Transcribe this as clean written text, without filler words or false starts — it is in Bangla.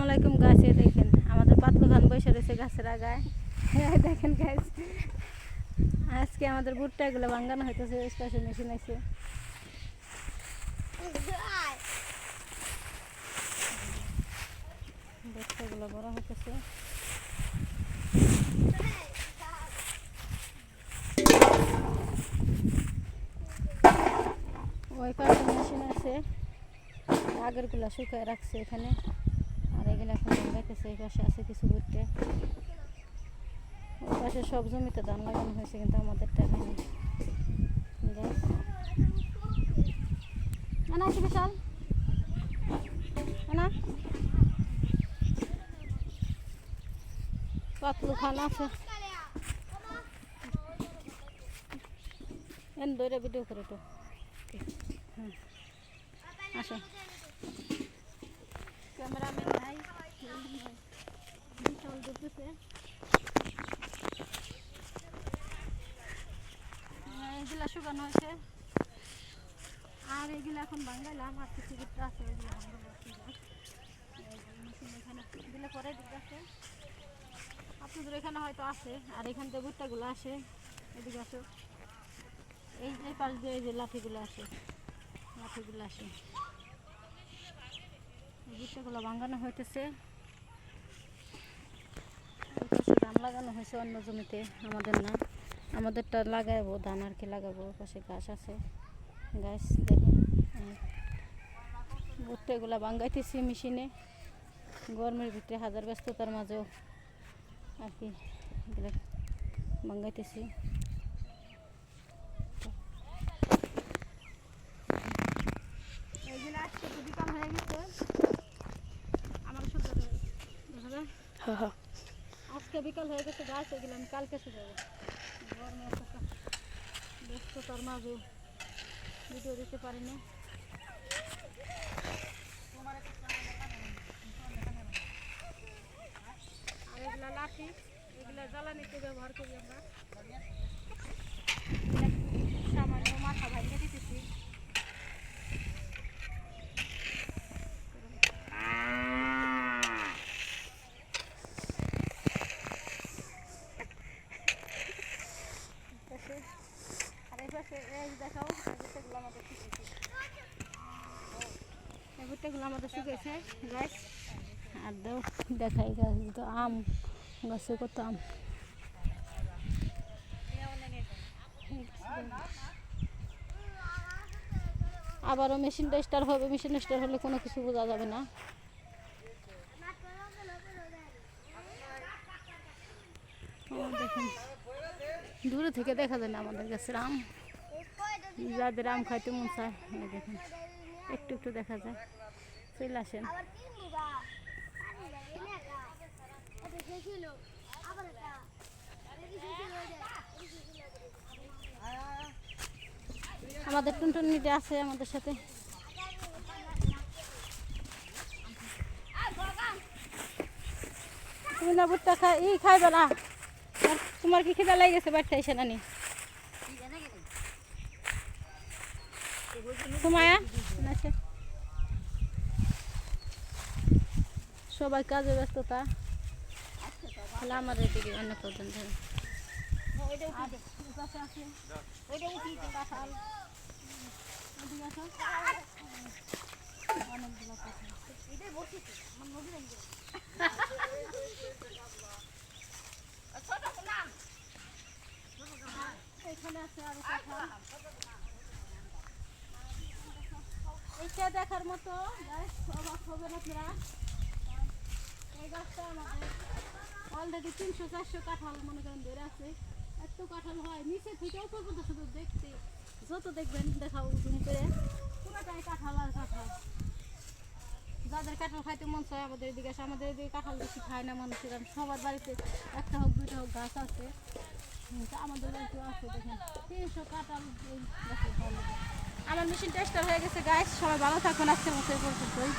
আলাইকুম গাছ। দেখেন আমাদের পাতলু খান বসে রয়েছে গাছের আগায়। দেখেন গাছ, আজকে আমাদের ভুট্টা এগুলো ভাঙ্গানো হইতেছে। স্পেশাল মেশিন আছে। ভুট্টাগুলো বড় হইতেছে। ওই পাশে মেশিন আছে, আগেরগুলো শুকায় রাখছে এখানে, আর এগুলো এখন ভাঙ্গাইতেছে। এই পাশে আছে কিছু ভুট্টা। ওই পাশে সব জমিতে ধান লাগানো হয়েছে, কিন্তু আমাদেরটা হয়নি। না কি বিশাল না পাতলু খান আছে, এন দইরা ভিডিও করে তো। হ্যাঁ আসো, ক্যামেরাম্যান নাই, বিশাল ঢুকতেছে। এগুলা শুকানো হয়েছে, আর এগুলো এখন ভাঙ্গাইলাম। আর কিছু ভুট্টা আছে, ওইগুলো এখানে দিলে পরে দিতে আছে। আপনাদের এখানে হয়তো আছে। আর এখান থেকে ভুট্টাগুলো আসে, এদিকে আসো। এই পাশ দিয়ে এই যে লাঠিগুলো আসে, লাঠিগুলো আসে। ভুট্টাগুলো ভাঙ্গানো হইতেছে। ধান লাগানো হয়েছে অন্য জমিতে, আমাদের না। আমাদেরটা লাগাবো ধান আর কি লাগাবো। পাশে গাছ আছে, গাছ দেখেন। ভুট্টাগুলো ভাঙ্গাইতেছি মেশিনে। গরমের ভিতরে হাজার ব্যস্ততার মাঝেও আর কি এগুলো ভাঙ্গাইতেছি। এইগুলো আজকে তো বিকাল হয়ে গেছে। আমার শুধু আজকে বিকাল হয়ে গেছে গাছ, এগুলো আমি কালকে শুকাবো। গরমে ব্যস্ততার মাঝে ভিডিও দিতে পারিনি। আর এগুলা লাঠি, এগুলা জ্বালানিতে ব্যবহার করি আমরা। সামান্য মাথা ভাঙিয়ে দিতেছি। আর এই পাশে এই দেখাও, ভুট্টাগুলো আমাদের শুকেছে। এই ভুট্টাগুলো আমাদের শুকেছে গাছ। আর দেখাই গাছ তো আম গাছে কত আম। আবারও মেশিনটা স্টার্ট হবে। মেশিন স্টার্ট হলে কোনো কিছু বোঝা যাবে না। দেখেন দূরে থেকে দেখা যায় না আমাদের গাছের আম। যাদের আম খাইতে মন চায় দেখেন একটু একটু দেখা যায়। চলে আসেন। আমাদের টুনটুনিটা আছে আমাদের সাথে। তুমি না ভুট্টা খাইবে না? তোমার কি খিদা লাগে গেছে? বাড়িতে এসে নানি তোমায়া সবাই কাজে ব্যস্ততা। তাহলে আমার এদিকে অনেক কজন ধরে অনেকগুলো এখানে আছে আরো কাঁঠাল। এইটা দেখার মতো গাছ, অবাক হবেন আপনারা। এই গাছটা আমাদের অলরেডি 300-400 কাঁঠাল মনে করেন ধরে আছে। এত কাঁঠাল হয় নিচে থেকে উপর পর্যন্ত, শুধু দেখতে যত দেখবেন দেখাও জুম করে পুরোটাই কাঁঠাল আর কাঁঠাল। যাদের কাঁঠাল খাইতে মন চায় আমাদের এদিকে আসে। আমাদের এদিকে কাঁঠাল বেশি খায় না মানুষের, কারণ সবার বাড়িতে একটা হোক দুইটা হোক গাছ আছে। আমাদের বাড়িতেও আছে। দেখেন 300 কাঁঠাল এই গাছে। আমার মেশিন টেস্টার হয়ে গেছে গাছ। সবাই ভালো থাকবেন। আজকের মতো এই পর্যন্তই।